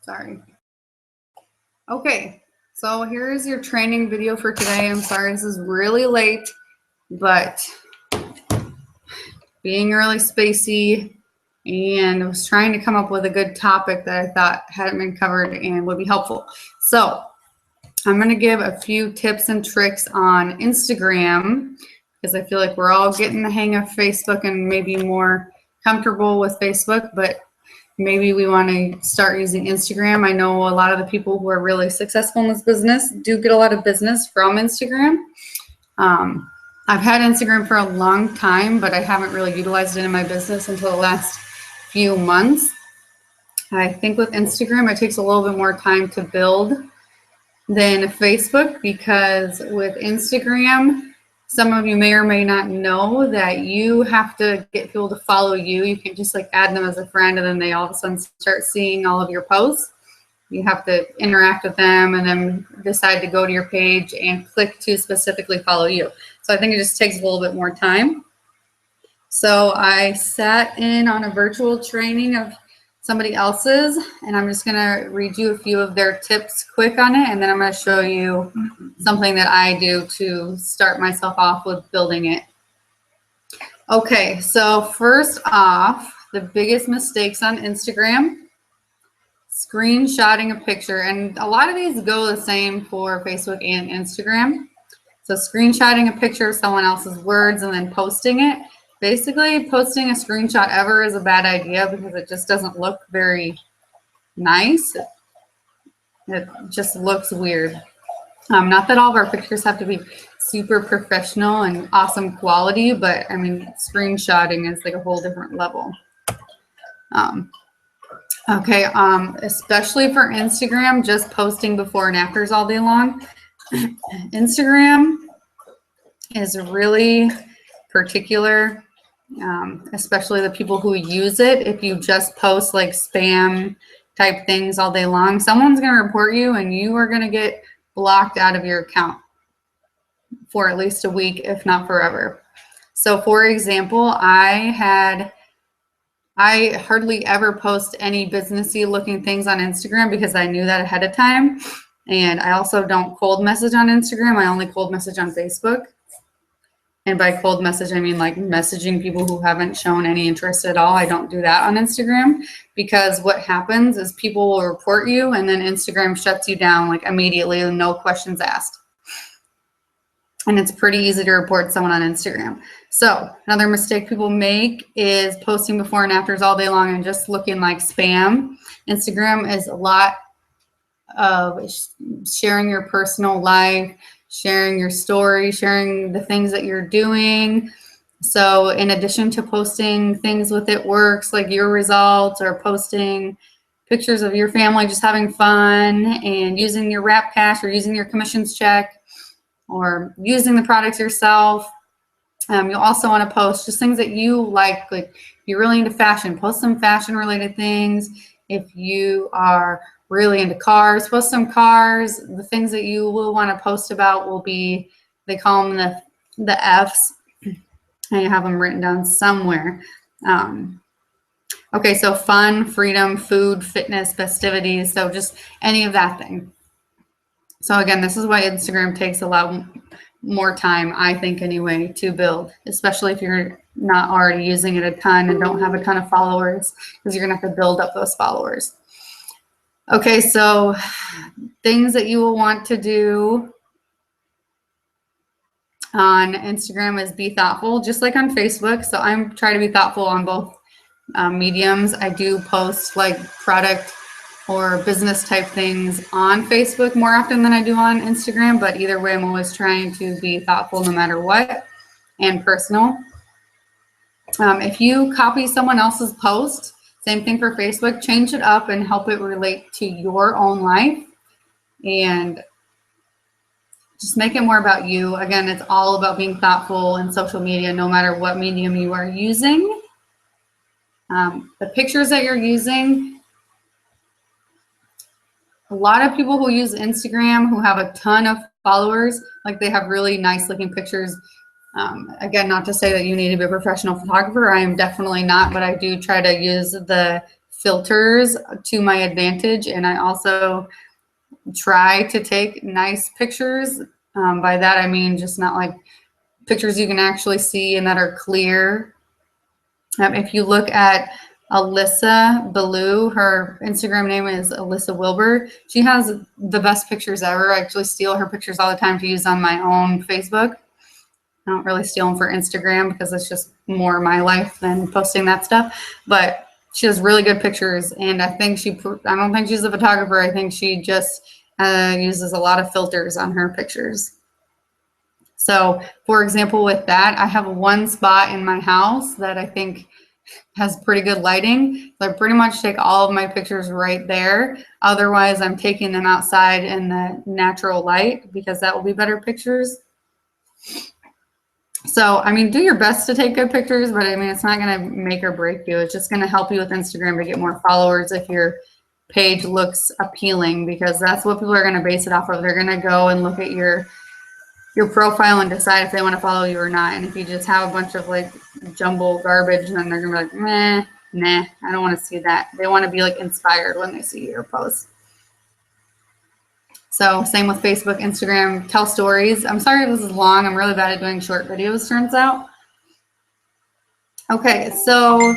Sorry. Okay, so here's your training video for today. I'm sorry this is really late, but being really spacey, and I was trying to come up with a good topic that I thought hadn't been covered and would be helpful. So I'm going to give a few tips and tricks on Instagram because I feel like we're all getting the hang of Facebook and maybe more comfortable with Facebook, but maybe we want to start using Instagram. I know a lot of the people who are really successful in this business do get a lot of business from Instagram. I've had Instagram for a long time, but I haven't really utilized it in my business until the last few months. I think with Instagram, it takes a little bit more time to build than Facebook, because with Instagram, some of you may or may not know that you have to get people to follow you. You can't just like add them as a friend and then they all of a sudden start seeing all of your posts. You have to interact with them and then decide to go to your page and click to specifically follow you. So I think it just takes a little bit more time. So I sat in on a virtual training of somebody else's, and I'm just gonna read you a few of their tips quick on it, and then I'm gonna show you something that I do to start myself off with building it. Okay, so first off, the biggest mistakes on Instagram: screenshotting a picture, and a lot of these go the same for Facebook and Instagram. So screenshotting a picture of someone else's words and then posting it. Basically, posting a screenshot ever is a bad idea because it just doesn't look very nice. It just looks weird. Not that all of our pictures have to be super professional and awesome quality, but I mean, screenshotting is like a whole different level. Especially for Instagram, just posting before and afters all day long. Instagram is really particular, especially the people who use it. If you just post like spam type things all day long, someone's going to report you and you are going to get blocked out of your account for at least a week, if not forever. So for example, I hardly ever post any businessy looking things on Instagram because I knew that ahead of time. And I also don't cold message on Instagram. I only cold message on Facebook. And by cold message, I mean like messaging people who haven't shown any interest at all. I don't do that on Instagram, because what happens is people will report you and then Instagram shuts you down like immediately with no questions asked. And it's pretty easy to report someone on Instagram. So another mistake people make is posting before and afters all day long and just looking like spam. Instagram is a lot of sharing your personal life, sharing your story, sharing the things that you're doing. So in addition to posting things with It Works, like your results, or posting pictures of your family just having fun and using your Wrap Cash or using your commissions check or using the products yourself, you'll also want to post just things that you like if you're really into fashion, post some fashion related things. If you are really into cars, post some cars. The things that you will want to post about will be, they call them the F's, and you have them written down somewhere. Okay, so fun, freedom, food, fitness, festivities, so just any of that thing. So again, this is why Instagram takes a lot more time, I think anyway, to build, especially if you're not already using it a ton and don't have a ton of followers, because you're gonna have to build up those followers. Okay, so things that you will want to do on Instagram is be thoughtful, just like on Facebook. So I'm trying to be thoughtful on both mediums. I do post like product or business type things on Facebook more often than I do on Instagram, but either way, I'm always trying to be thoughtful no matter what, and personal. If you copy someone else's post, same thing for Facebook, change it up and help it relate to your own life, and just make it more about you. Again, it's all about being thoughtful in social media, no matter what medium you are using. The pictures that you're using, a lot of people who use Instagram who have a ton of followers, like they have really nice looking pictures. Again, not to say that you need to be a professional photographer. I am definitely not, but I do try to use the filters to my advantage, and I also try to take nice pictures. By that I mean just not like pictures you can actually see and that are clear. If you look at Alyssa Ballou, her Instagram name is Alyssa Wilbur. She has the best pictures ever. I actually steal her pictures all the time to use on my own Facebook. I don't really steal them for Instagram because it's just more my life than posting that stuff. But she has really good pictures, and I don't think she's a photographer. I think she just uses a lot of filters on her pictures. So, for example, with that, I have one spot in my house that I think has pretty good lighting. So I pretty much take all of my pictures right there. Otherwise, I'm taking them outside in the natural light because that will be better pictures. So, I mean, do your best to take good pictures, but I mean, it's not going to make or break you. It's just going to help you with Instagram to get more followers if your page looks appealing, because that's what people are going to base it off of. They're going to go and look at your profile and decide if they want to follow you or not. And if you just have a bunch of like jumble garbage, then they're going to be like, nah, I don't want to see that. They want to be like inspired when they see your post. So same with Facebook, Instagram, tell stories. I'm sorry this is long. I'm really bad at doing short videos, turns out. Okay, so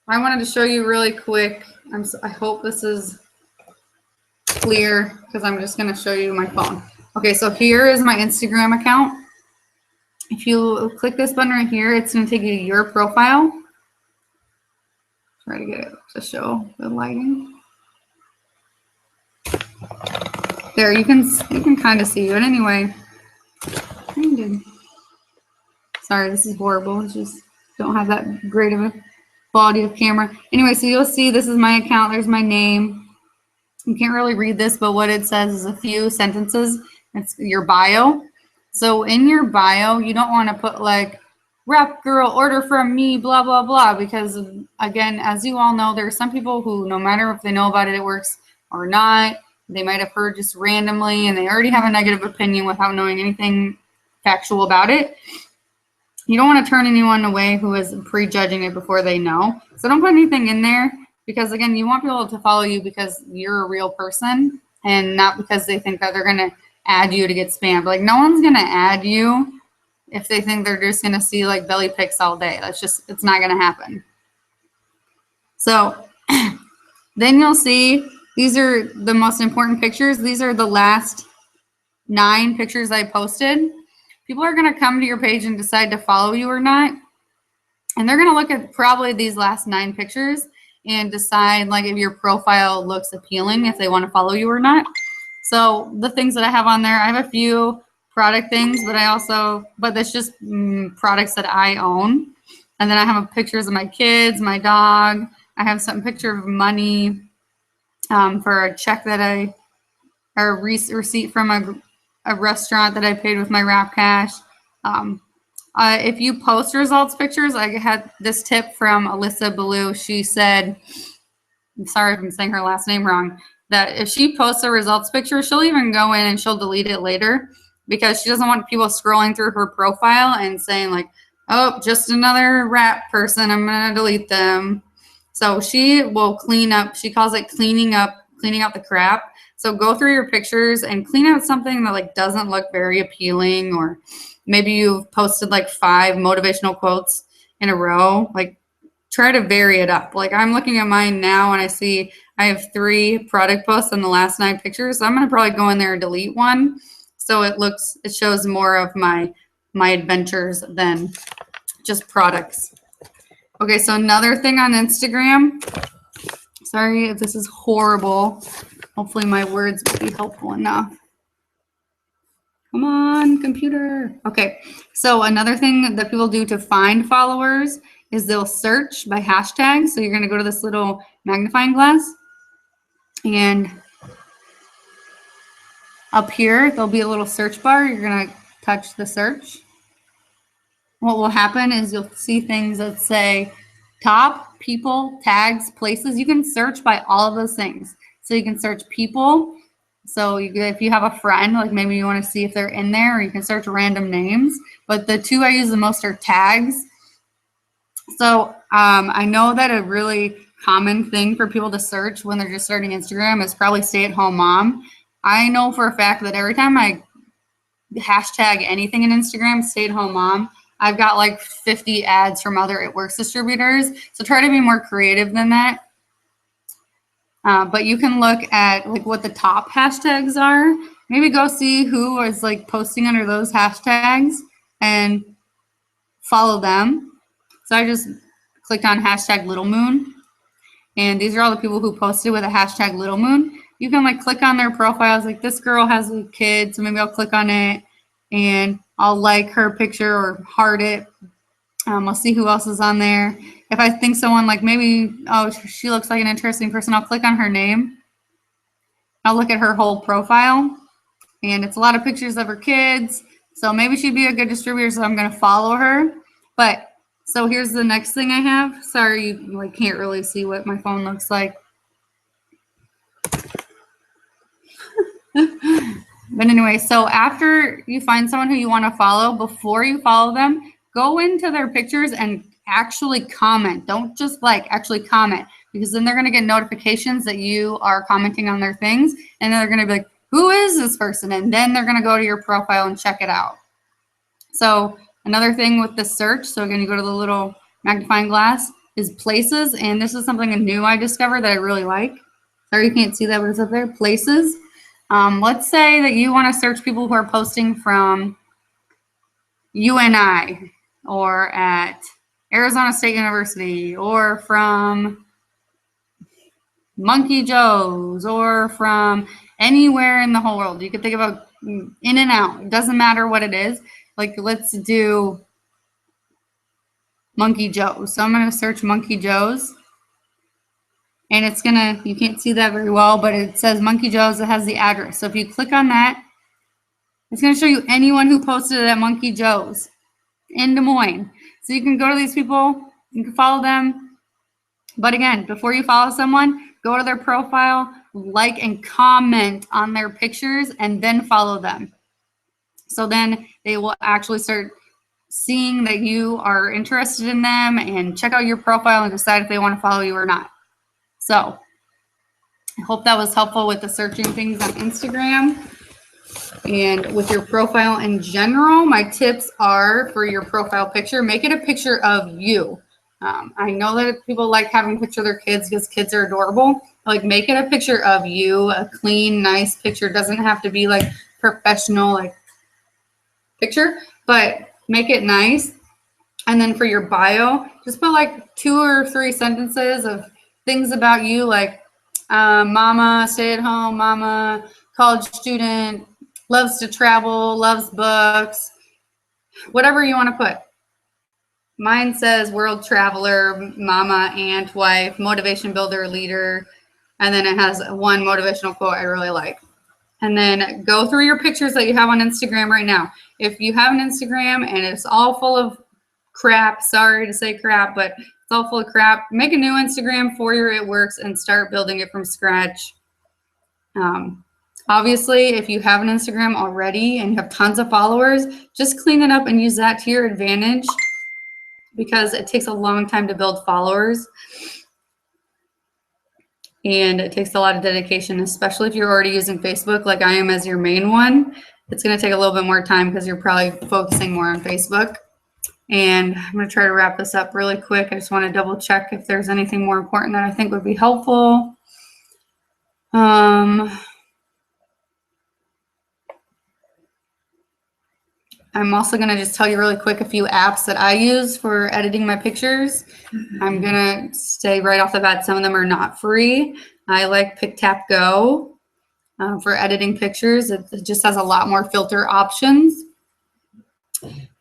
I wanted to show you really quick. I hope this is clear because I'm just going to show you my phone. Okay, so here is my Instagram account. If you click this button right here, it's going to take you to your profile. Try to get it to show the lighting. There, you can kind of see it. Anyway, sorry, this is horrible. I just don't have that great of a quality of camera. Anyway, so you'll see this is my account. There's my name. You can't really read this, but what it says is a few sentences. It's your bio. So in your bio, you don't want to put like, rap girl, order from me, blah, blah, blah, because again, as you all know, there are some people who, no matter if they know about it, it works or not, they might have heard just randomly and they already have a negative opinion without knowing anything factual about it. You don't want to turn anyone away who is prejudging it before they know. So don't put anything in there because, again, you want people to follow you because you're a real person and not because they think that they're going to add you to get spammed. Like, no one's going to add you if they think they're just going to see, like, belly pics all day. It's not going to happen. So then you'll see these are the most important pictures. These are the last 9 pictures I posted. People are going to come to your page and decide to follow you or not. And they're going to look at probably these last 9 pictures and decide like if your profile looks appealing, if they want to follow you or not. So the things that I have on there, I have a few product things, but that's just products that I own. And then I have pictures of my kids, my dog. I have some picture of money for a check that or a receipt from a restaurant that I paid with my Rap Cash. If you post results pictures, I had this tip from Alyssa Ballou. She said, I'm sorry if I'm saying her last name wrong, that if she posts a results picture, she'll even go in and she'll delete it later because she doesn't want people scrolling through her profile and saying like, oh, just another rap person, I'm going to delete them. So she will clean up. She calls it cleaning out the crap. So go through your pictures and clean out something that like doesn't look very appealing, or maybe you've posted like 5 motivational quotes in a row. Like try to vary it up. Like I'm looking at mine now and I see I have 3 product posts in the last 9 pictures. So I'm going to probably go in there and delete one. So it shows more of my adventures than just products. Okay, so another thing on Instagram. Sorry if this is horrible. Hopefully my words will be helpful enough. Come on, computer. Okay, so another thing that people do to find followers is they'll search by hashtags. So you're going to go to this little magnifying glass, and up here there'll be a little search bar. You're going to touch the search. What will happen is you'll see things that say top, people, tags, places. You can search by all of those things. So you can search people. So if you have a friend, like maybe you want to see if they're in there, or you can search random names. But the 2 I use the most are tags. So I know that a really common thing for people to search when they're just starting Instagram is probably stay-at-home mom. I know for a fact that every time I hashtag anything in Instagram, stay-at-home mom, I've got like 50 ads from other It Works distributors. So try to be more creative than that. But you can look at like what the top hashtags are. Maybe go see who is like posting under those hashtags and follow them. So I just clicked on hashtag Little Moon, and these are all the people who posted with a hashtag Little Moon. You can like click on their profiles. Like this girl has a kid, so maybe I'll click on it and I'll like her picture or heart it. I'll see who else is on there. If I think someone like maybe, oh, she looks like an interesting person, I'll click on her name. I'll look at her whole profile, and it's a lot of pictures of her kids. So maybe she'd be a good distributor, so I'm going to follow her. But so here's the next thing I have. Sorry, you like can't really see what my phone looks like. But anyway, so after you find someone who you want to follow, before you follow them, go into their pictures and actually comment. Don't just like, actually comment, because then they're going to get notifications that you are commenting on their things, and then they're going to be like, who is this person? And then they're going to go to your profile and check it out. So another thing with the search, so again, you go to the little magnifying glass, is places, and this is something new I discovered that I really like. Sorry you can't see that, but it's up there, places. Let's say that you want to search people who are posting from UNI or at Arizona State University or from Monkey Joe's or from anywhere in the whole world. You could think about In-N-Out. It doesn't matter what it is. Like let's do Monkey Joe's. So I'm going to search Monkey Joe's. And it's going to, you can't see that very well, but it says Monkey Joe's. It has the address. So if you click on that, it's going to show you anyone who posted at Monkey Joe's in Des Moines. So you can go to these people, you can follow them. But again, before you follow someone, go to their profile, like and comment on their pictures, and then follow them. So then they will actually start seeing that you are interested in them and check out your profile and decide if they want to follow you or not. So I hope that was helpful with the searching things on Instagram. And with your profile in general, my tips are for your profile picture, make it a picture of you. I know that people like having a picture of their kids because kids are adorable. Like make it a picture of you, a clean, nice picture. It doesn't have to be like professional like picture, but make it nice. And then for your bio, just put like 2 or 3 sentences of things about you, like mama, stay at home, mama, college student, loves to travel, loves books, whatever you want to put. Mine says world traveler, mama, aunt, wife, motivation builder, leader, and then it has one motivational quote I really like. And then go through your pictures that you have on Instagram right now. If you have an Instagram and it's all full of crap, sorry to say crap, but it's all full of crap, make a new Instagram for your It Works and start building it from scratch. Obviously, if you have an Instagram already and you have tons of followers, just clean it up and use that to your advantage, because it takes a long time to build followers. And it takes a lot of dedication, especially if you're already using Facebook like I am as your main one. It's going to take a little bit more time because you're probably focusing more on Facebook. And I'm going to try to wrap this up really quick. I just want to double check if there's anything more important that I think would be helpful. I'm also going to just tell you really quick a few apps that I use for editing my pictures. I'm going to say right off the bat, some of them are not free. I like PicTapGo for editing pictures. It just has a lot more filter options.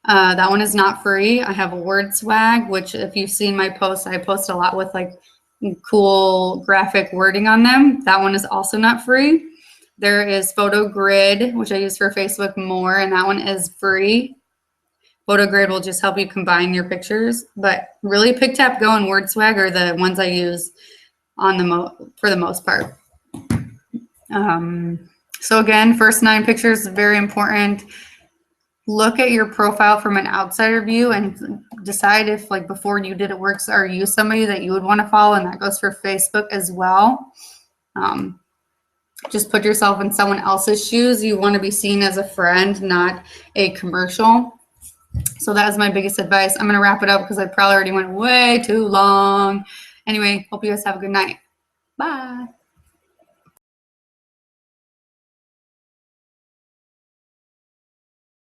That one is not free. I have WordSwag, which if you've seen my posts, I post a lot with like cool graphic wording on them. That one is also not free. There is PhotoGrid, which I use for Facebook more, and that one is free. PhotoGrid will just help you combine your pictures, but really PicTapGo and WordSwag are the ones I use on for the most part. So again, first 9 pictures is very important. look at your profile from an outsider view and decide if, like, before you did it works, are you somebody that you would want to follow? And that goes for Facebook as well. Just put yourself in someone else's shoes. You want to be seen as a friend, not a commercial. So that is my biggest advice. I'm going to wrap it up because I probably already went way too long. Anyway, hope you guys have a good night. Bye.